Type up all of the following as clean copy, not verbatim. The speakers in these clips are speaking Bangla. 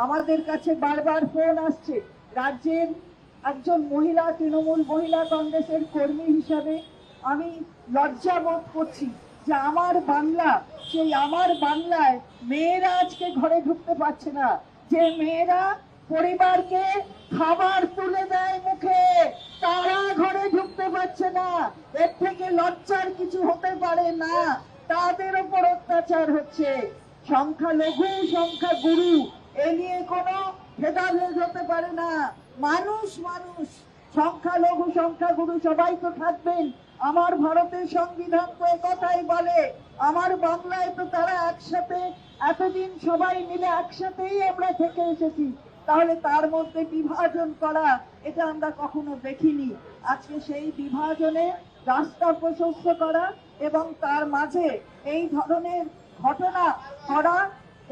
আমাদের কাছে বারবার ফোন আসছে। রাজ্যের একজন মহিলা, তৃণমূল মহিলা কংগ্রেসের কর্মী হিসাবে আমি লজ্জা বোধ করছি যে আমার বাংলা, সেই আমার বাংলায় মেয়েরা আজকে ঘরে ঢুকতে পারছে না। যে মেয়েরা পরিবারকে খাবার তুলে দেয় মুখে, তারা ঘরে ঢুকতে পারছে না। এর থেকে লজ্জার কিছু হতে পারে না। তাদের উপর অত্যাচার হচ্ছে। সংখ্যালঘু সংখ্যাগুরু এ নিয়ে কোনো ভেদাভেদ হতে পারে না। মানুষ মানুষ, সংখ্যালঘু সংখ্যাগুরু সবাই তো থাকবেন। আমার ভারতের সংবিধান তো কথাই বলে, আমার বাংলায় তো তারা একসাথে এতদিন সবাই মিলে একসাথেই আমরা থেকে এসেছি। তাহলে তার মধ্যে বিভাজন করা, এটা আমরা কখনো দেখিনি। আজকে সেই বিভাজনে রাস্তা প্রশস্ত করা এবং তার মাঝে এই ধরনের ঘটনা করা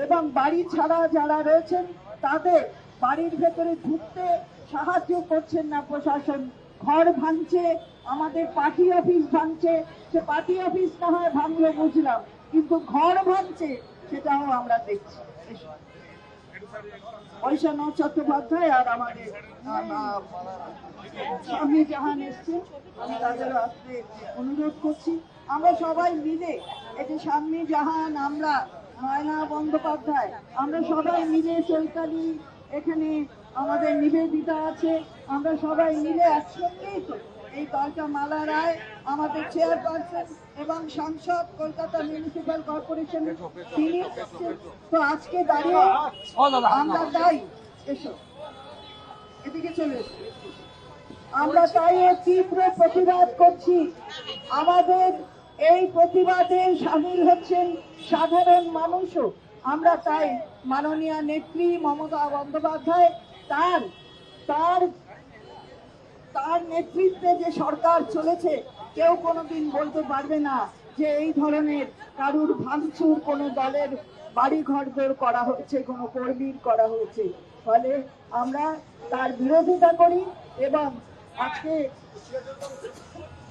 এবং বাড়ি ছাড়া যারা রয়েছেন তাদের বাড়ির ভেতরে ঢুকতে সাহায্য করছেন না প্রশাসন। ঘর ভাঙছে, আমাদের পার্টি অফিস ভাঙছে। সে পার্টি অফিস না হয় ভাঙলো বুঝলাম, কিন্তু ঘর ভাঙছে সেটাও আমরা দেখছি। ঐশান চট্টোপাধ্যায় আর আমাদের স্বামী জাহান এসছেন, আমি তাদের আসতে অনুরোধ করছি। আমরা সবাই মিলে, এটি স্বামী জাহান, আমরা নয়না বন্দ্যোপাধ্যায়, আমরা সবাই মিলে, চৈতালি এখানে আমাদের নিবেদিতা আছে, আমরা সবাই মিলে একসঙ্গেই তো এই দলটা, মালা রায় আমাদের চেয়ারপারসন এবং সাংসদ কলকাতা মিউনিসিপ্যাল কর্পোরেশন, তিনি তো আজকে দাঁড়িয়ে আমরা তাই, এসো এদিকে চলে এসো, আমরা তাই তীব্র প্রতিবাদ করছি। আমাদের এই প্রতিবাদে সামিল হচ্ছেন সাধারণ মানুষও। আমরা তাই মাননীয় নেত্রী মমতা বন্দ্যোপাধ্যায় তার তার তার নেতৃত্বে যে সরকার চলেছে, কেউ কোনোদিন বলতে পারবে না যে এই ধরনের কারুর ভাঙচুর কোনো দলের বাড়ি ঘরদোর করা হয়েছে, কোনো কর্মীর করা হয়েছে। ফলে আমরা তার বিরোধিতা করি। এবং আজকে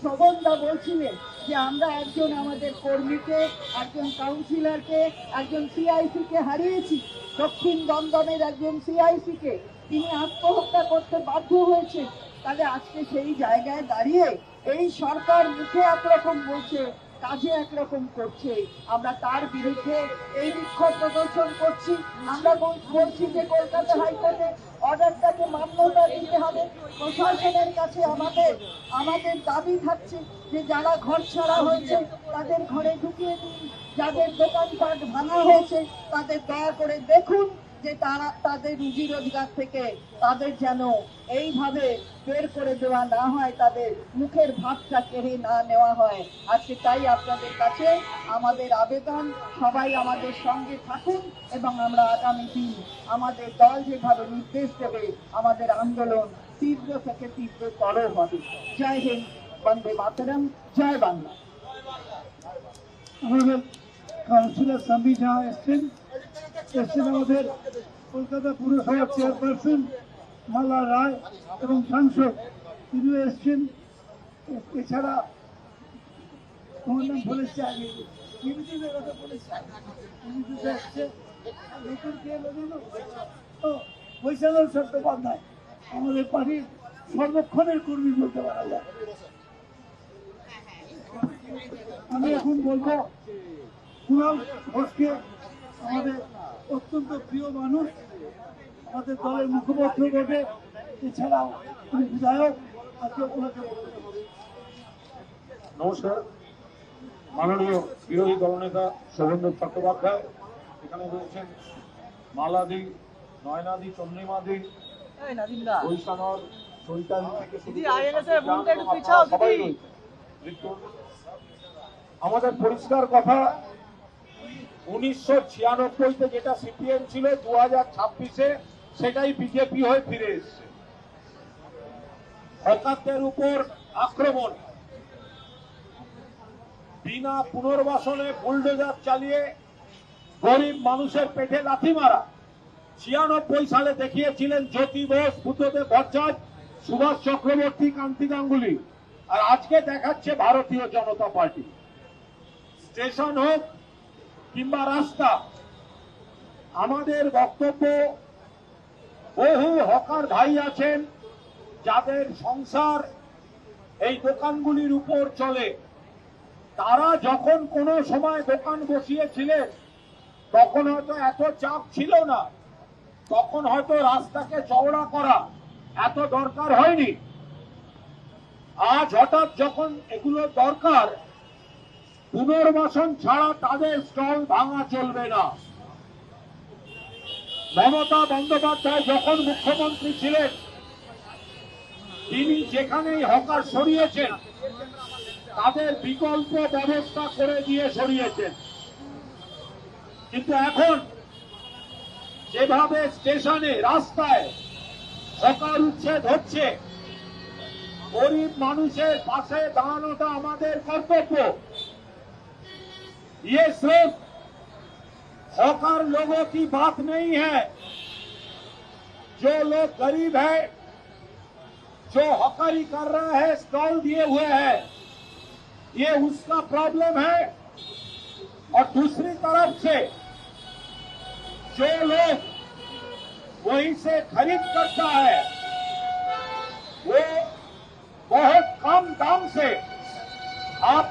শোভনদা বলছিলেন যে আমরা একজন আমাদের কর্মীকে, একজন কাউন্সিলরকে, একজন সিআইসি কে হারিয়েছি। দক্ষিণ দমদমের একজন সিআইসি কে তিনি আত্মহত্যা করতে বাধ্য হয়েছে। তাহলে আজকে সেই জায়গায় দাঁড়িয়ে এই সরকার মুখে একরকম বলছে, কাজে একরকম করছে। আমরা তার বিরুদ্ধে এই বিক্ষোভ প্রদর্শন করছি। আমরা বলছি যে কলকাতা হাইকোর্টে অর্ডারটাকে মান্যতা দিতে হবে। প্রশাসনের কাছে আমাদের দাবি থাকছে যে যারা ঘর ছাড়া হয়েছে তাদের ঘরে ঢুকিয়ে দিন, যাদের দোকানপাট ভাঙা হয়েছে তাদের দয়া করে দেখুন যে তারা তাদের রুজি রোজগার থেকে তাদের যেন এইভাবে বের করে দেওয়া না হয়, তাদের মুখের ভাতটা কেড়ে না নেওয়া হয়। আজকে তাই আপনাদের কাছে আমাদের আবেদন, সবাই আমাদের সঙ্গে থাকুন এবং আমরা আগামী দিন আমাদের দল যেভাবে নির্দেশ দেবে আমাদের আন্দোলন তীব্র থেকে তীব্রতর হবে। জয় হিন্দ, বন্দে মাতরম, জয় বাংলা। আমাদের কাউন্সিলর স্বামী জাহান এসছেন আমাদের কলকাতা পুরসভার চেয়ারপারসন মালা রায় এবং সাংসদ তিনিও এসছেন। এছাড়া তোমার নাম বলেছে আগে, কথা বলেছে এসছে, নতুন কে ঐশান চট্টোপাধ্যায় আমাদের পার্টির সর্বক্ষণের কর্মী বলতে পারা যায়। আমি এখন বলবো কুণাল ঘোষকে, আমাদের অত্যন্ত প্রিয় মানুষ, আমাদের দলের মুখপাত্র বটে, এছাড়াও উনি বিধায়ক। আজকে ওনাকে নমস্কার। মাননীয় বিরোধী দলনেতা শোভনদেব চট্টোপাধ্যায়, এখানে রয়েছেন মালাদি, নয়নাদি, চন্দ্রিমাদি, ঐশানর, চৈতালি থেকে সবাই রয়েছে। আমাদের পরিষ্কার কথা, 1996-তে যেটা সিপিএম ছিল 2026-এ সেটাই বিজেপি হয়ে ফিরে এসছে। হকারদের উপর আক্রমণ, বিনা পুনর্বাসনে বুলডোজার চালিয়ে গরিব মানুষের পেটে লাথি মারা। 96 সালে দেখিয়েছিলেন জ্যোতি বোস, বুদ্ধদেব ভট্টাচার্য, সুভাষ চক্রবর্তী, কান্তি গাঙ্গুলি, আর আজকে দেখাচ্ছে ভারতীয় জনতা পার্টি। স্টেশন হোক কিংবা রাস্তা, আমাদের বক্তব্য বহু হকার ভাই আছেন যাদের সংসার এই দোকানগুলির উপর চলে। তারা যখন কোনো সময় দোকান বসিয়েছিলেন তখন হয়তো এত চাপ ছিল না, তখন হয়তো রাস্তাকে চওড়া করা এত দরকার হয়নি। আজ হঠাৎ যখন এগুলো দরকার, পুনর্বাসন ছাড়া তাদের স্টল ভাঙা চলবে না। মমতা বন্দ্যোপাধ্যায় যখন মুখ্যমন্ত্রী ছিলেন, তিনি যেখানেই হকার সরিয়েছেন তাদের বিকল্প ব্যবস্থা করে দিয়ে সরিয়েছেন। কিন্তু এখন যেভাবে স্টেশনে, রাস্তায় হকার উচ্ছেদ হচ্ছে, গরিব মানুষের পাশে দাঁড়ানোটা আমাদের কর্তব্য। ये सिर्फ हॉकर लोगों की बात नहीं है। जो लोग गरीब है, जो हॉकरी कर रहा है, स्टॉल दिए हुए है, ये उसका प्रॉब्लम है। और दूसरी तरफ से जो लोग वहीं से खरीद करता है, वो बहुत कम दाम से, आप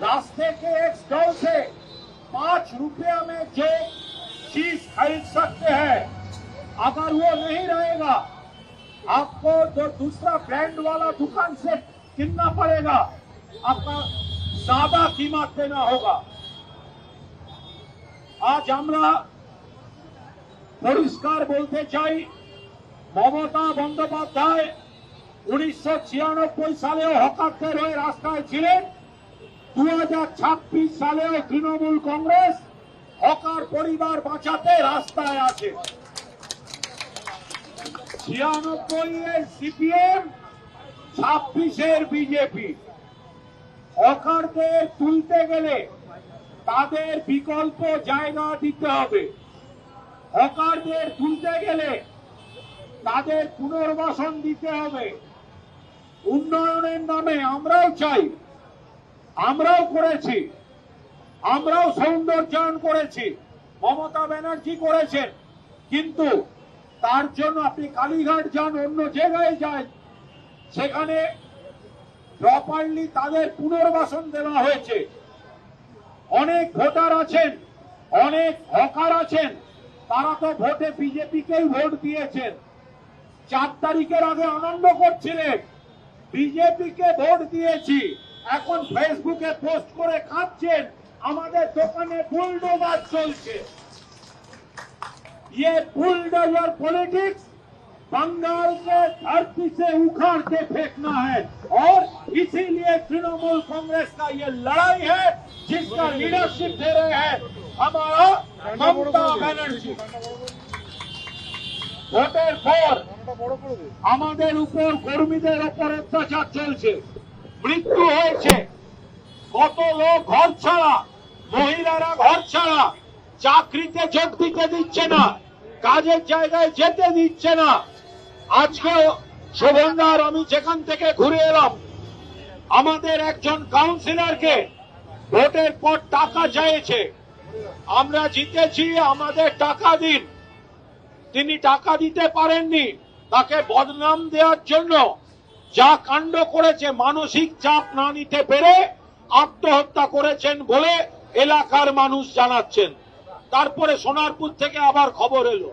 रास्ते के एक स्टॉल से 5 रुपया में जो चीज खरीद सकते हैं, अगर वो नहीं रहेगा, आपको जो दूसरा ब्रांड वाला दुकान से कितना पड़ेगा, आपका ज्यादा कीमत देना होगा। आज আমরা পরিষ্কার বলতে চাই, মমতা বন্দ্যোপাধ্যায় 1996 সালেও হকারদের হয়ে রাস্তায় ছিলেন। 2026 সালেও তৃণমূল কংগ্রেস হকার পরিবার বাঁচাতে রাস্তায় আছে। 96 সিপিএম, 26 বিজেপি। হকারদের তুলতে গেলে তাদের বিকল্প জায়গা দিতে হবে। হকারদের তুলতে গেলে তাদের পুনর্বাসন দিতে হবে। উন্নয়নের নামে আমরাও চাই, আমরাও করেছি, আমরাও সৌন্দর্যায়ন করেছি, মমতা ব্যানার্জি করেছেন। কিন্তু তার জন্য আপনি কালীঘাট যান, অন্য জায়গায় যান, সেখানে প্রপারলি তাদের পুনর্বাসন দেওয়া হয়েছে। অনেক ভোটার আছেন, অনেক হকার আছেন, তারা তো ভোটে বিজেপিকেই ভোট দিয়েছেন। 4 তারিখের আগে আনন্দ করছিলেন, বিজেপিকে ভোট দিয়েছি, এখন ফেসবুকে পোস্ট করে খাচ্ছেন আমাদের দোকানে বুলডোজার চলছে। ये बुलडोजर पॉलिटिक्स बंगाल के धरती से उखाड़ के फेंकना है, और इसीलिए तृणमूल कांग्रेस का ये लड़ाई है जिसका लीडरशिप दे रहे हैं हमारा ममता बनर्जी। ভোটের পর আমাদের উপর, কর্মীদের উপর অত্যাচার চলছে, মৃত্যু হয়েছে, কত লোক ঘর ছাড়া, মহিলারা ঘর ছাড়া, চাকরিতে যোগ দিতে দিচ্ছে না, কাজের জায়গায় যেতে দিচ্ছে না। আজকে শোভনদার, আমি যেখান থেকে ঘুরে এলাম, আমাদের একজন কাউন্সিলরকে ভোটের পর টাকা চাইছে, আমরা জিতেছি, আমাদের টাকা দিন। তিনি টাকা দিতে পারেননি, তাকে বদনাম দেওয়ার জন্য যা কাণ্ড করেছে, মানসিক চাপ না নিতে পেরে আত্মহত্যা করেছেন বলে এলাকার মানুষ জানাচ্ছেন। তারপরে সোনারপুর থেকে আবার খবর এলো।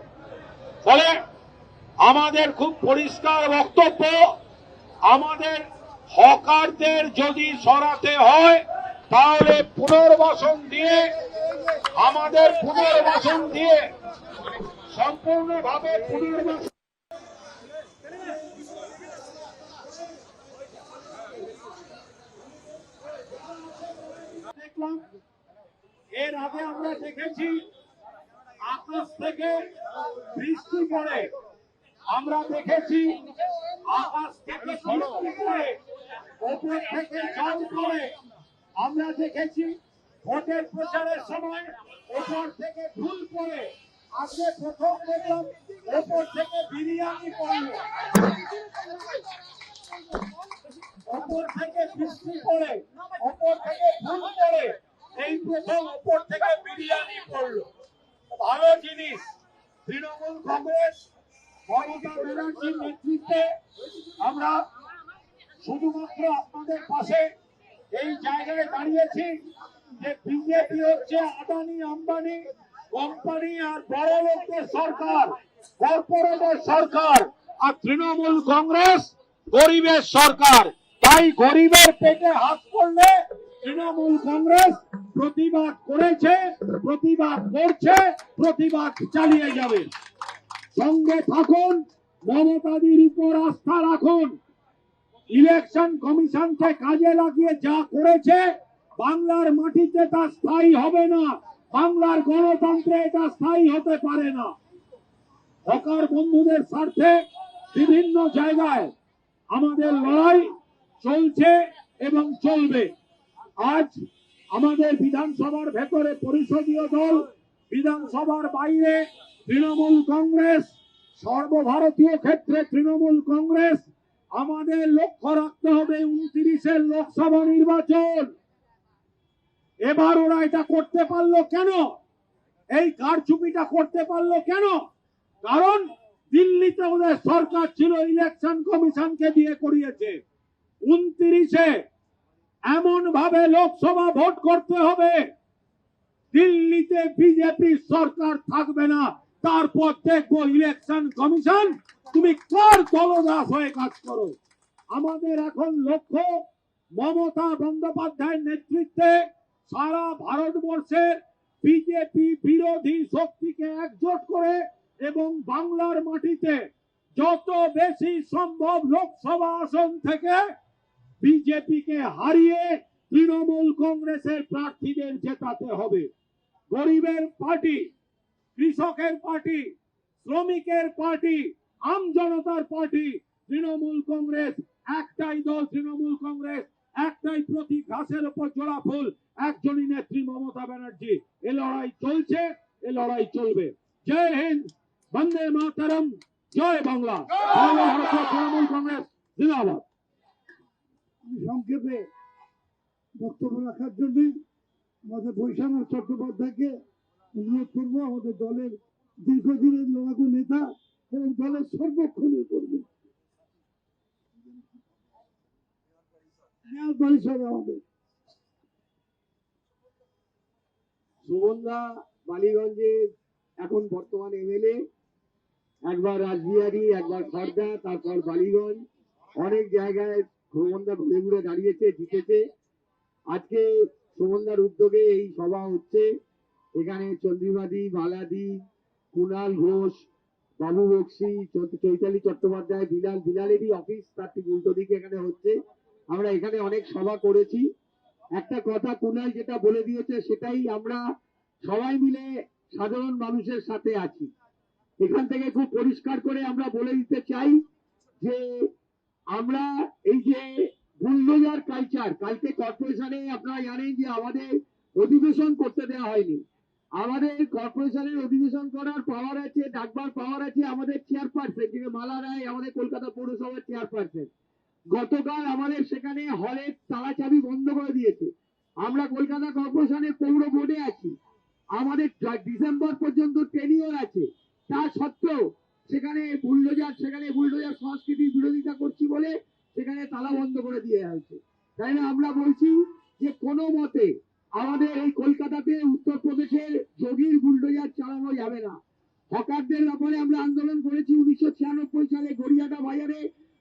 ফলে আমাদের খুব পরিষ্কার বক্তব্য, আমাদের হকারদের যদি সরাতে হয় তাহলে পুনর্বাসন দিয়ে, আমাদের পুনর্বাসন দিয়ে, সম্পূর্ণভাবে পুনর্বাসন। দেখলাম এর আগে আমরা দেখেছি আকাশ থেকে বৃষ্টি পড়ে, আমরা দেখেছি আকাশ থেকে বৃষ্টি পড়ে, ওপর থেকে জল পড়ে, আমরা দেখেছি ভোটের প্রচারের সময় ওপর থেকে ফুল পড়ে। আজকে প্রথম দেখলাম ওপর থেকে বিরিয়ানি পড়ে, ওপর থেকে বৃষ্টি পড়ে, ওপর থেকে ফুল পড়ে, এই প্রথম ওপর থেকে বিরিয়ানি পড়লো। ভালো জিনিস। তৃণমূল কংগ্রেস মমতা ব্যানার্জির নেতৃত্বে আমরা শুধুমাত্র আপনাদের পাশে এই জায়গায় দাঁড়িয়েছি যে বিজেপি হচ্ছে আদানি আম্বানি কোম্পানি আর বড় লোকদের সরকার, কর্পোরেটের সরকার, আর তৃণমূল কংগ্রেস গরিবের সরকার। তাই গরিবের পেটে হাত পড়লে তৃণমূল কংগ্রেস প্রতিবাদ করেছে, প্রতিবাদ করছে, প্রতিবাদ চালিয়ে যাবে। সঙ্গে থাকুন, মমতাদির উপর আস্থা রাখুন। ইলেকশন কমিশনকে কাজে লাগিয়ে যা করেছে বাংলার মাটিতে তা স্থায়ী হবে না, বাংলার গণতন্ত্রে এটা স্থায়ী হতে পারে না। হকার বন্ধুদের স্বার্থে বিভিন্ন জায়গায় আমাদের লড়াই চলছে এবং চলবে। আজ আমাদের বিধানসভার ভেতরে পরিষদীয় দল, বিধানসভার বাইরে তৃণমূল কংগ্রেস, সর্বভারতীয় ক্ষেত্রে তৃণমূল কংগ্রেস। আমাদের লক্ষ্য রাখতে হবে 29-এর লোকসভা নির্বাচন। এবার ওরা এটা করতে পারলো কেন? এই কারচুপিটা করতে পারলো কেন? কারণ দিল্লিতে ওদের সরকার ছিল, ইলেকশন কমিশনকে দিয়ে করিয়েছে। 29-এ এমন ভাবে লোকসভা ভোট করতে হবে দিল্লিতে বিজেপি সরকার থাকবে না। তারপর দেখবো ইলেকশন কমিশন তুমি কার দলদাস হয়ে কাজ করো। আমাদের এখন লক্ষ্য মমতা বন্দ্যোপাধ্যায়ের নেতৃত্বে সারা ভারতবর্ষের বিজেপি বিরোধী শক্তিকে একজোট করে এবং বাংলার মাটিতে যত বেশি সম্ভব লোকসভা আসন থেকে বিজেপিকে হারিয়ে তৃণমূল কংগ্রেসের প্রার্থীদের জেতাতে হবে। গরিবের পার্টি, কৃষকের পার্টি, শ্রমিকের পার্টি, আম জনতার পার্টি তৃণমূল কংগ্রেস। একটাই দল তৃণমূল কংগ্রেস, একটাই প্রতীক, ঘাসের উপর জোড়া ফুল, একজনই নেত্রী মমতা ব্যানার্জি। এ লড়াই চলছে, এ লড়াই চলবে। জয় হিন্দ, বন্দে মাতরম, জয় বাংলা। সর্বভারতীয় তৃণমূল কংগ্রেস জিন্দাবাদ। আমি সংক্ষেপে বক্তব্য রাখার জন্য আমাদের বৈশানাথ চট্টোপাধ্যায়কে অনুরোধ করবো, আমাদের দলের দীর্ঘদিনের লড়াকু নেতা এবং দলের সর্বক্ষণের কর্মী, মেয়র পরিষদ আমাদের। সুমনদা বালিগঞ্জের এখন বর্তমান এমএলএ, একবার রাসবিহারী, একবার খড়দা, তারপর বালিগঞ্জ, অনেক জায়গায় সুমনদা ঘুরে ঘুরে দাঁড়িয়েছে, জিতেছে। আজকে সুমনদার উদ্যোগে এই সভা হচ্ছে। এখানে চন্দ্রিমাদি, বালাদি, কুণাল ঘোষ, বাবু বক্সি, চৈতালি চট্টোপাধ্যায়, বিলালেরই অফিস তার ঠিক উল্টো দিকে এখানে হচ্ছে। আমরা এখানে অনেক সভা করেছি। একটা কথা কুণাল যেটা বলে দিয়েছে সেটাই, আমরা সবাই মিলে সাধারণ মানুষের সাথে আছি। এখান থেকে খুব পরিষ্কার করে আমরা বলে দিতে চাই যে আমরা এই যে বুলডোজার কালচার, কালকে কর্পোরেশনে আপনারা জানেন যে আমাদের অধিবেশন করতে দেওয়া হয়নি। আমাদের কর্পোরেশনের অধিবেশন করার পাওয়ার আছে, ডাকবার পাওয়ার আছে আমাদের চেয়ারপারসন, যে মালা রায়, আমাদের কলকাতা পৌরসভার চেয়ারপারসন। গতকাল আমাদের সেখানে হলের তালা চাবি বন্ধ করে দিয়েছে। আমরা কলকাতা কর্পোরেশনের পৌর বোর্ডে আছি, আমাদের ডিসেম্বর পর্যন্ত টেনিওর আছে। তা সত্ত্বেও সেখানে বুলডোজার সংস্কৃতির বিরোধিতা করছি বলে সেখানে তালা বন্ধ করে দিয়ে হয়েছে। তাই না, আমরা বলছি যে কোনো মতে আমাদের এই কলকাতাতে উত্তরপ্রদেশের যোগীর বুলডোজার চালানো যাবে না। হকারদের ব্যাপারে আমরা আন্দোলন করেছি 1996 সালে। গড়িয়াটা বাজারে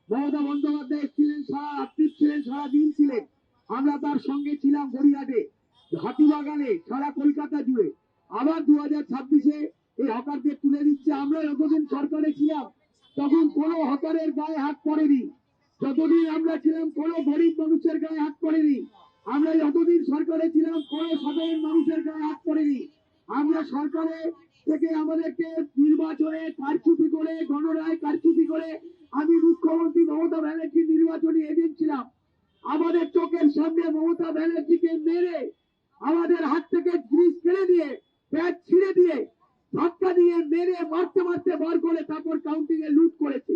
মমতা বন্দ্যোপাধ্যায় ছিলেন, সারা রাত্রি ছিলেন, সারা দিন ছিলেন। আমরা তার সঙ্গে ছিলাম গড়িয়াটে, হাতিবাগানে, সারা কলকাতা জুড়ে। আবার 2026-এ এই হকারদের তুলে দিচ্ছে। আমরা যতদিন সরকারে ছিলাম তখন কোনো হকারের গায়ে হাত পড়েনি, যতদিন আমরা ছিলাম কোনো গরিব মানুষের গায়ে হাত পড়েনি। আমরা যতদিন সরকারে ছিলাম কোনো সাধারণ মানুষের গায়ে হাত পড়েনি। আমরা সরকারে থেকে আমাদেরকে নির্বাচনে কারচুপি করে, গণরায় কারচুপি করে, আমি মুখ্যমন্ত্রী মমতা ব্যানার্জি নির্বাচনী এজেন্ট ছিলাম। আমাদের চোখের সামনে মমতা ব্যানার্জিকে মেরে, আমাদের হাত থেকে জিনিস কেড়ে দিয়ে, ব্যাগ ছিঁড়ে দিয়ে, ধাক্কা দিয়ে মেরে, মারতে মারতে বার করে তারপর কাউন্টিং এ লুট করেছে।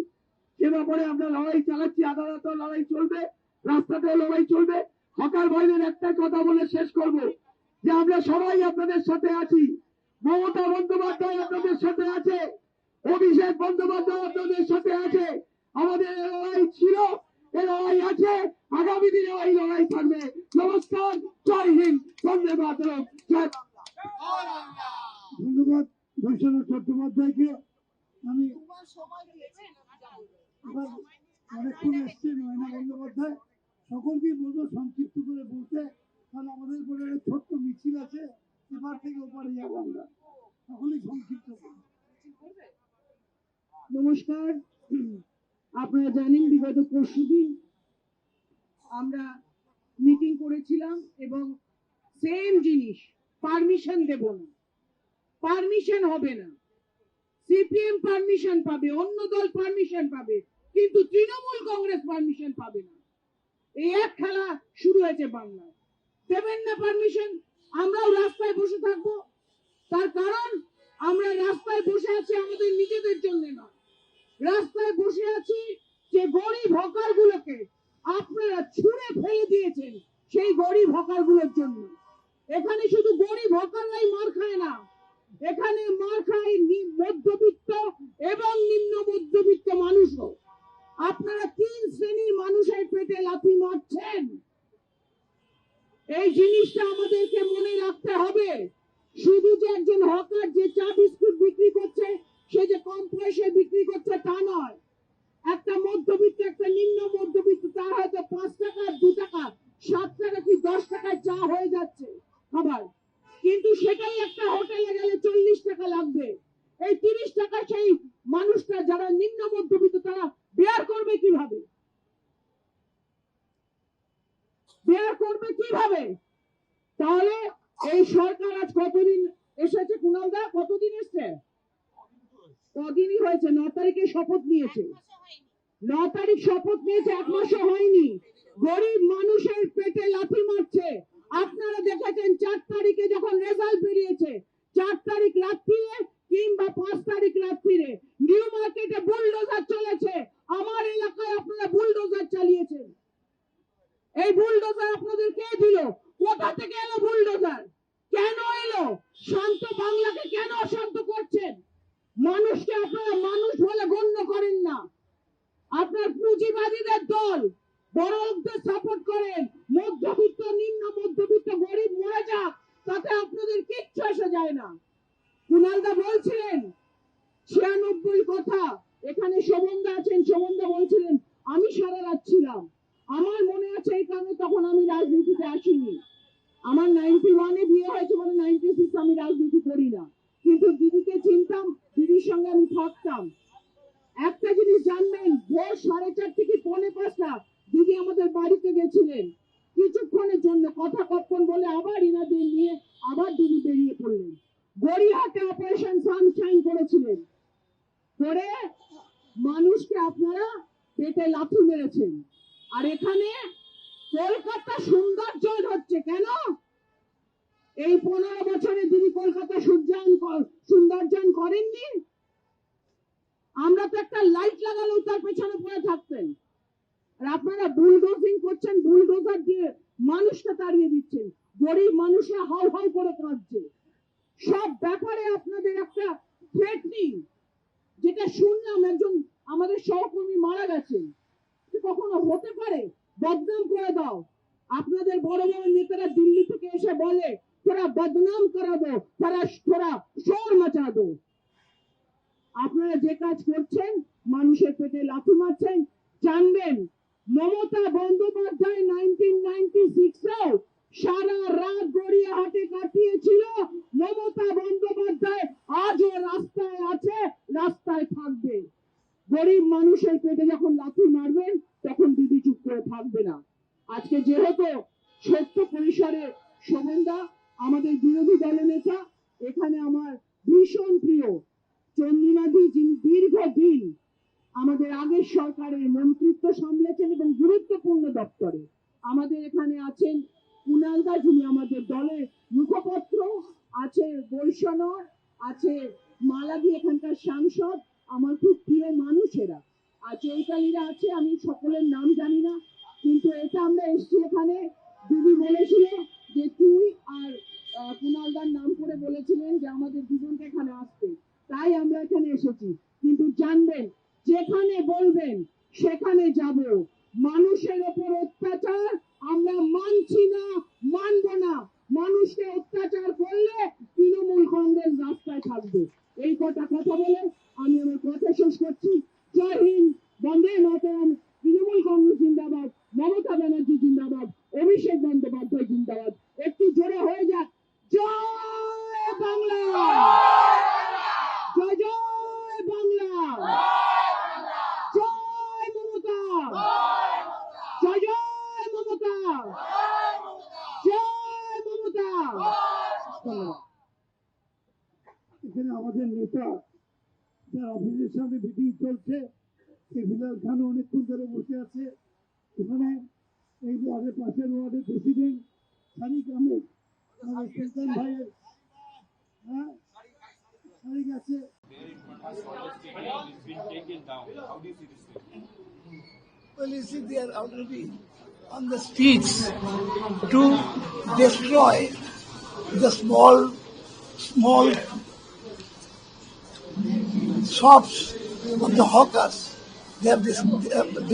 সে ব্যাপারে আমরা লড়াই চালাচ্ছি। আদালতেও লড়াই চলবে, রাস্তাতেও লড়াই চলবে। হকার ভাইদের একটা কথা বলে শেষ করব যে আমরা সবাই আপনাদের সাথে আছি। মমতা বন্দ্যোপাধ্যায় আপনাদের সাথে আছে। অভিষেক বন্দ্যোপাধ্যায় আপনাদের সাথে আছে। আমাদের এই লড়াই ছিল, এই লড়াই আছে, আগামী দিনে এই লড়াই থাকবে। নমস্কার, জয় হিন্দ, বন্দে মাতরম, জয় বাংলা। ধন্যবাদ বৈশ্বনাথ চট্টোপাধ্যায়কে। আমি এবার অনেকক্ষণ এসছেন ময়না বন্দ্যোপাধ্যায়, সকলকেই বলবো সংক্ষিপ্ত করে বলতে, কারণ আমাদের পরে একটা ছোট্ট মিছিল আছে, এবার থেকে ওপারে যাবো আমরা, সকলেই সংক্ষিপ্ত করবো। নমস্কার। আপনারা জানেন বিগত পরশুদিন আমরা মিটিং করেছিলাম এবং সেম জিনিস, পারমিশন দেব না, পারমিশন হবে না। সিপিএম পারমিশন পাবে, অন্য দল পারমিশন পাবে, কিন্তু তৃণমূল কংগ্রেস পারমিশন পাবে না। এই এক খেলা শুরু হয়েছে বাংলায়। দেবেন না পারমিশন, আমরাও রাস্তায় বসে থাকবো। তার কারণ আমরা রাস্তায় বসে আছি আমাদের নিজেদের জন্য নয়, রাস্তায় বসে আছি যে গরিব হকার গুলোকে আপনারা ছুঁড়ে ফেলে দিয়েছেন, সেই গরিব হকার গুলোর জন্য। এখানে শুধু গরিব হকাররাই মার খায় না, এখানে মার খায় মধ্যবিত্ত এবং নিম্ন মধ্যবিত্ত মানুষও। আপনারা 3 শ্রেণীর মানুষের পেটে লাথি মারছেন, এই জিনিসটা আমাদেরকে মনে রাখতে হবে। শুধু যে একজন হকার যে চা বিস্কুট বিক্রি করছে, সে যে কম পয়সায় বিক্রি করছে তা নয়। একটা মধ্যবিত্ত, একটা নিম্ন মধ্যবিত্ত, তার হয়তো 5 টাকা, 2 টাকা, 7 টাকা কি 10 টাকায় চা হয়ে যাচ্ছে খাবার, কিন্তু সেটাই একটা হোটেলে গেলে 40 টাকা লাগবে। এই 30 টাকা সেই মানুষটা যারা নিম্ন মধ্যবিত্ত তারা বেয়ার করবে কিভাবে? বেয়ার করবে কিভাবে? তাহলে এই সরকার আজ কতদিন এসেছে? কুণালদা কতদিন এসছে? কদিনই হয়েছে, 9 তারিখে শপথ নিয়েছে। 9 তারিখ শপথ নিয়েছে, 1 মাসও হয়নি। গরিব মানুষের পেটে লাথি মারছে। আপনারা দেখেছেন 4 তারিখে যখন রেজাল্ট বেরিয়েছে, 4 তারিখ রাত্রিরে কিংবা 5 তারিখ রাত্রিরে নিউ মার্কেটে বুলডোজার চলেছে। আমার এলাকায় আপনারা বুলডোজার চালিয়েছেন। এই বুলডোজার আপনাদের কে দিল? কোথা থেকে এলো বুলডোজার? কেন এলো? শান্ত বাংলাকে কেন অশান্ত করছেন? মানুষকে আপনারা মানুষ বলে গণ্য করেন না। আপনার পুঁজিবাদীদের দল, বড়লোকদের সাপোর্ট করেন। মধ্যবিত্ত, নিম্ন মধ্যবিত্ত, গরিব মরে যাক, তাতে আপনাদের কিচ্ছু এসে যায় না। কুণালদা বলছিলেন 96 কথা। এখানে শোভনদা আছেন, শোভনদা বলছিলেন আমি সারা রাত ছিলাম। আমার মনে আছে এই কারণে তখন আমি রাজনীতিতে আসিনি। আমার 91-এ বিয়ে হয়েছে, মানে 96 আমি রাজনীতি করি না, কিন্তু দিদিকে চিনতাম, দিদির সঙ্গে আমি থাকতাম। একটা জিনিস জানবেন, ভোর 4:30 থেকে 4:45 দিদি আমাদের বাড়িতে গেছিলেন কিছুক্ষণের জন্য, কথা কপ্পন বলে আবার ইনাদের নিয়ে আবার দিদি বেরিয়ে পড়লেন। গড়িয়াহাটে অপারেশন সানশাইন করেছিলেন, করে মানুষকে আপনারা পেটে লাথি মেরেছেন। আর এখানে কলকাতা সৌন্দর্যায়ন হচ্ছে কেন? এই 15 বছরে দিদি কলকাতা সৌন্দর্যায়ন করেননি। আমরা তো একটা লাইট লাগালেও তার পেছনে পড়ে থাকতেন। আর আপনারা বুলডোজিং করছেন, বুলডোজার দিয়ে মানুষকে তাড়িয়ে দিচ্ছেন। গরিব মানুষরা হাউ হাউ করে কাঁদছে। সব ব্যাপারে আপনাদের একটা থ্রেটনিং, যেটা শুনলাম একজন আমাদের সহকর্মী মারা গেছেন, কখনো হতে পারে? বদনাম করে দাও। আপনাদের বড় বড় নেতারা দিল্লি থেকে এসে বলে তোরা বদনাম করা দো, তোরা শোর মাচা দো। আপনারা যে কাজ করছেন, মানুষের পেটে লাথি মারছেন। জানবেন মমতা বন্দ্যোপাধ্যায় 1996-এও সারা রাত গড়িয়াহাটে কাটিয়েছিল। মমতা বন্দ্যোপাধ্যায় আজও রাস্তায় আছে, রাস্তায় থাকবে। গরিব মানুষের পেটে যখন লাথি মারবেন তখন দিদি চুপ করে থাকবে না। আজকে যেহেতু ছোট্ট পরিসরে শোভনদা আমাদের বিরোধী দলের নেতা, এখানে আমার ভীষণ প্রিয় চন্দ্রিমাদি, যিনি দীর্ঘদিন আমাদের আগের সরকারের মন্ত্রিত্ব সামলেছেন এবং গুরুত্বপূর্ণ দপ্তরে। আমাদের এখানে আছেন কুণালদা, যিনি আমাদের দলের মুখপত্র, আছে বৈষ্ণব, আছে মালাদি এখানকার সাংসদ, আমার খুব প্রিয় মানুষেরা, আর চৈতালিরা আছে, আমি সকলের নাম জানি না, কিন্তু এটা আমরা এসছি এখানে। দিদি বলেছিল যে তুই আর কুণালদার নাম করে বলেছিলেন যে আমাদের দুজনকে এখানে আসতে। তাই আমরা এখানে এসেছি। কিন্তু জানবেন, যেখানে বলবেন সেখানে যাব। মানুষের ওপর অত্যাচার আমরা মানছি না, মানব না। মানুষকে অত্যাচার করলে তৃণমূল কংগ্রেস রাস্তায় থাকবে। এই কথা বলে আমি আমার কথা শেষ করছি। জয় হিন্দ, বন্দে মাতরম, তৃণমূল কংগ্রেস জিন্দাবাদ, মমতা ব্যানার্জি জিন্দাবাদ, অভিষেক বন্দ্যোপাধ্যায় জিন্দাবাদ। একটু জোরে হয়ে যাক, জয় বাংলা, জয় জয় বাংলা, জয় মমতা, জয় জয় মমতা, জয় মমতা। ধন্যবাদ। এখানে আমাদের নেতা যার অফিসের সামনে মিটিং চলছে, সেই বিলাল খান অনেকক্ষণ ধরে বসে আছে এখানে। এই ওয়ার্ডের পাশের ওয়ার্ডের প্রেসিডেন্ট সারিক আহমেদ, আমাদের সুলতান ভাইয়ের সারিক আছে। Well, you see, they are already on the streets to destroy the small shops of the hawkers. They have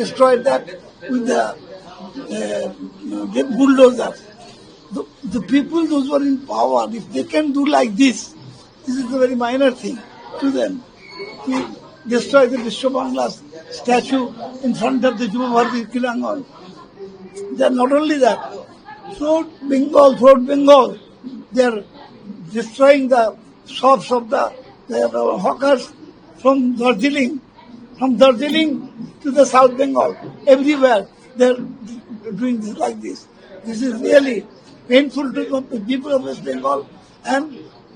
destroyed that with the bulldozer. The people, those who are in power, if they can do like this is a very minor thing to them. To destroy the Vishwabangla's statue in front of the Juba Bharati Kirangan. They are not only that, throughout Bengal, they are destroying the shops of the hawkers from Darjeeling to the South Bengal. Everywhere they are doing this like this. This is really painful to the people of West Bengal, and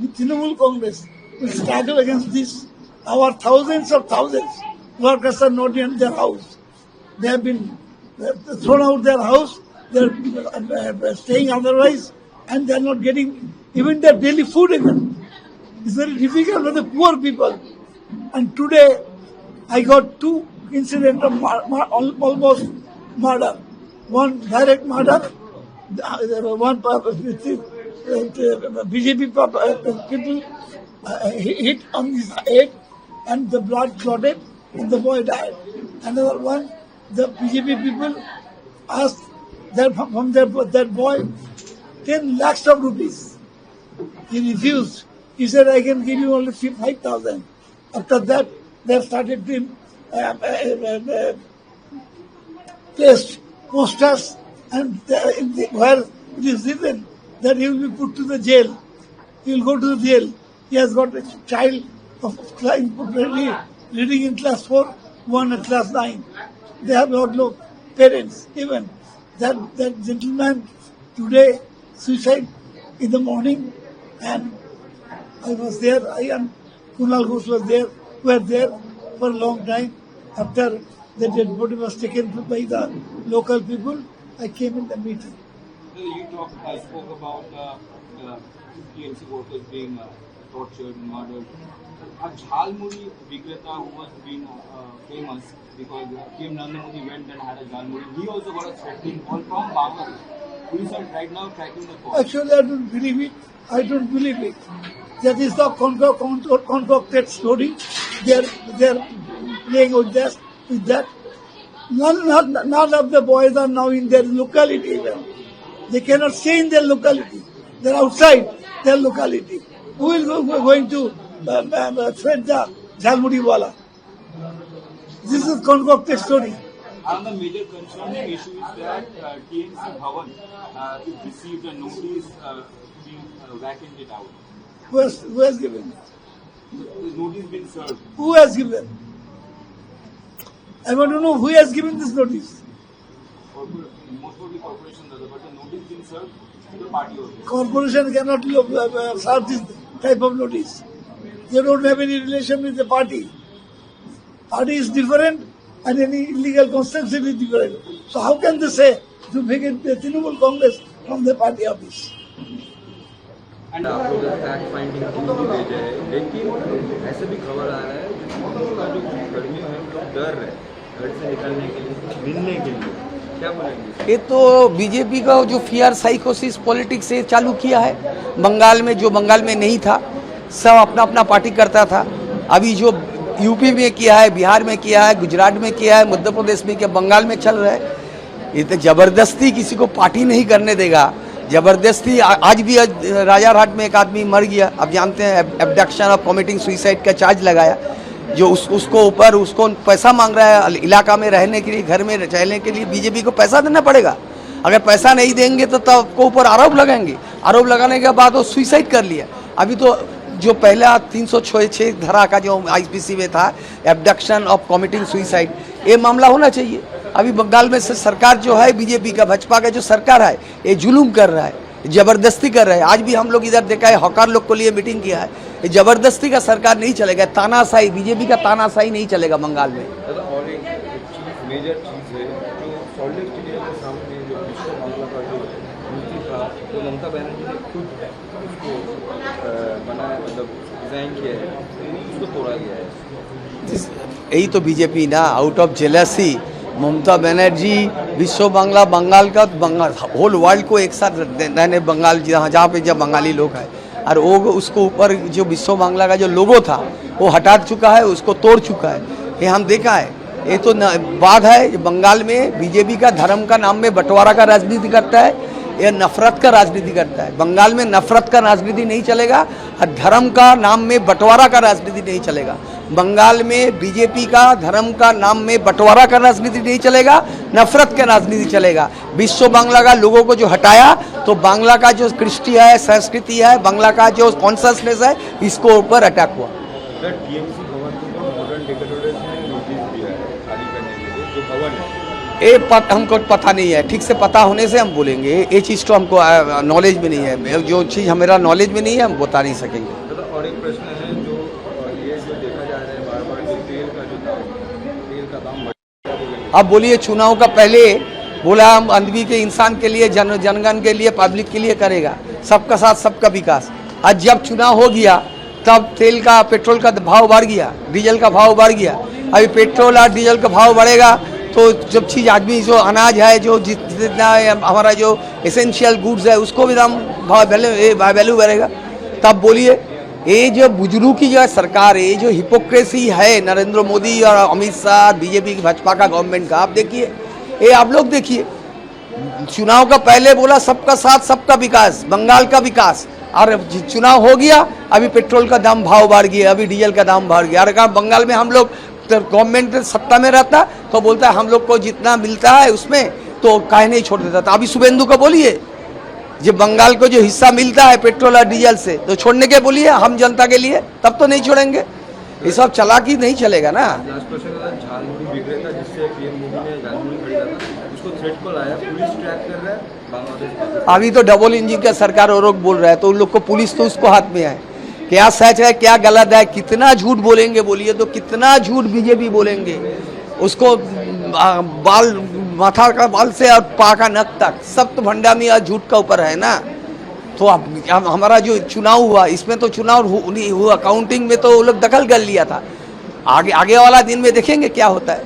the Trinamool Congress will struggle against this. Our thousands workers are not in their house. They have been thrown out their house. They are staying otherwise, and they are not getting even their daily food again. It's very difficult for the poor people. And today, I got two incidents of almost murder. One direct murder, one BJP people hit on his head, and the blood clotted, and the boy died. Another one, the BJP people asked from that boy 10 lakhs of rupees. He refused. He said, I can give you only 5,000. After that, they started to place posters, and where it is written that he will be put to the jail. He will go to the jail. He has got a child of reading in class 4, one in class 9. They have got no parents. Even that gentleman today suicide in the morning, and I was there. I and Kunal Ghosh were there for a long time. After the dead body was taken by the local people, I came in the meeting. I spoke about TMC workers being tortured and murdered. A Jhalmuri Vikreta who was being famous because Kim Nandamudi went and had a Jhalmuri. He also got a threatening call from Bangladesh. Police are right now tracking the call. Actually, I don't believe it. That is the concocted story. They are playing with that. None of the boys are now in their locality even. They cannot stay in their locality. They are outside their locality. Who is going to threat the Jhalmuri wala? This is concocted story. Another major concerning issue is that TMC Bhavan received a notice being vacated out. Who has given? The notice been served. Who has given? I want to know who has given this notice. Most probably corporation does, but the notice been served to the party also. Corporation cannot serve this type of notice. They don't have any relation with the party. Party is different, and any illegal construction is different. So how can they say to vacate the Trinamool Congress from the party office? And after the fact finding team भी भेजा है, लेकिन ऐसे भी खबर आ रहा है जिसका जो कर्मियों है लोग डर रहे हैं घर से निकलने के लिए, मिलने के लिए। क्या बोलेंगे? ये तो बीजेपी का जो फियर साइकोसिस पॉलिटिक्स से चालू किया है। बंगाल में जो बंगाल में नहीं था, सब अपना अपना पार्टी करता था। अभी जो यूपी में किया है, बिहार में किया है, गुजरात में किया है, मध्य प्रदेश में किया, बंगाल में चल रहा है। ये तो जबरदस्ती किसी को पार्टी नहीं करने देगा। जबरदस्ती आज भी राजारहाट में एक आदमी मर गया, अब जानते हैं, एब्डक्शन ऑफ कमिटिंग सुसाइड का चार्ज लगाया, जो उसको ऊपर उसको पैसा मांग रहा है इलाका में रहने के लिए, घर में रहने के लिए। बीजेपी को पैसा देना पड़ेगा, अगर पैसा नहीं देंगे तो तब आपको ऊपर आरोप लगाएंगे। आरोप लगाने के बाद वो सुसाइड कर लिया। अभी तो जो पहला 306 धारा का जो आईपीसी में था, एब्डक्शन ऑफ कमिटिंग सुसाइड, ये मामला होना चाहिए। अभी बंगाल में सरकार जो है बीजेपी का, भाजपा का जो सरकार है, ये जुलूम कर रहा है, जबरदस्ती कर रहा है। आज भी हम लोग इधर देखा है, हकार लोग को लिए मीटिंग किया है। ये जबरदस्ती का सरकार नहीं चलेगा, तानाशाही, बीजेपी का तानाशाही नहीं चलेगा बंगाल में। और एक मेजर चीज़ है जो सॉल्ट लेक स्टेडियम के सामने जो विश्व बांग्ला का जो मूर्ति था, तो ममता बनर्जी ने खुद उसको बनाया, मतलब डिज़ाइन किया है, उसको तोड़ा गया है। यही तो बीजेपी ना, out of jealousy Mamata Banerjee विश्व बांग्ला, बंगाल का, बंगाल होल वर्ल्ड को एक साथ रहने, बंगाल जहाँ पे जब बंगाली लोग हैं, और वो उसको ऊपर जो विश्व बांग्ला का जो लोगो था वो हटा चुका है, उसको तोड़ चुका है। ये हम देखा है। ये तो बात है, बंगाल में बीजेपी का धर्म का नाम में बंटवारा का राजनीति करता है, यह नफरत का राजनीति करता है। बंगाल में नफरत का राजनीति नहीं चलेगा और धर्म का नाम में बंटवारा का राजनीति नहीं चलेगा। बंगाल में बीजेपी का धर्म का नाम में बंटवारा का राजनीति नहीं चलेगा, नफरत का राजनीति चलेगा। विश्व बांग्ला का लोगों को जो हटाया, तो बांग्ला का जो कृष्टि है, संस्कृति है, बांग्ला का जो कॉन्शसनेस है, इसको ऊपर अटैक हुआ। टीएमसी भवन को मॉडर्न डेकोरेटर्स ने नोटिस दिया है खाली करने के लिए, जो भवन है। हमको पता नहीं है, ठीक से पता होने से हम बोलेंगे। ये चीज़ तो हमको नॉलेज में नहीं है, जो चीज़ हमारा नॉलेज में नहीं है हम बता नहीं सकेंगे। और एक प्रश्न है, जो ये जो देखा जा रहा है बार बार, जो तेल का दाम बढ़, अब बोलिए, चुनाव का पहले बोला हम अंधवी के इंसान के लिए, जनगण के लिए, पब्लिक के लिए करेगा, सबका साथ सबका विकास। आज जब चुनाव हो गया तब तेल का, पेट्रोल का भाव बढ़ गया, डीजल का भाव बढ़ गया। अभी पेट्रोल और डीजल का भाव बढ़ेगा तो जब चीज़ आदमी, जो अनाज है, जो जितना हमारा जो एसेंशियल गुड्स है, उसको भी दाम वैल्यू बढ़ेगा। तब बोलिए, ये जो बुजुर्ग की जो सरकार है, ये जो हिपोक्रेसी है नरेंद्र मोदी और अमित शाह, बीजेपी की, भाजपा का गवर्नमेंट का, आप देखिए, ये आप लोग देखिए, चुनाव का पहले बोला सबका साथ सबका विकास, बंगाल का विकास, और चुनाव हो गया अभी पेट्रोल का दाम भाव बढ़ गया, अभी डीजल का दाम बढ़ गया। और बंगाल में हम लोग गवर्नमेंट सत्ता में रहता तो बोलता है हम लोग को जितना मिलता है उसमें तो काहे नहीं छोड़ देता था। अभी शुभेंदु को बोलिए, जब बंगाल को जो हिस्सा मिलता है पेट्रोल और डीजल से, तो छोड़ने के बोलिए हम जनता के लिए, तब तो नहीं छोड़ेंगे। ये सब चालाकी नहीं चलेगा ना। लास्ट क्वेश्चन था, झालमुड़ी विक्रेता जिससे पीएम मोदी ने झालमुड़ी खरीदा था, उसको थ्रेट कॉल आया, पुलिस ट्रैक कर रहा है बांग्लादेश। अभी तो डबल इंजन का सरकार और लोग बोल रहा है, तो उन लोग को, पुलिस तो उसको हाथ में है, क्या सच है क्या गलत है, कितना झूठ बोलेंगे बोलिए, तो कितना झूठ बीजेपी बोलेंगे। उसको बाल, माथा का बाल से और पा का नक तक सब तो भंडा में और झूठ का ऊपर है ना। तो अब हमारा जो चुनाव हुआ, इसमें तो चुनाव हुआ, काउंटिंग में तो वो लोग दखल कर लिया था। आगे वाला दिन में देखेंगे क्या होता है।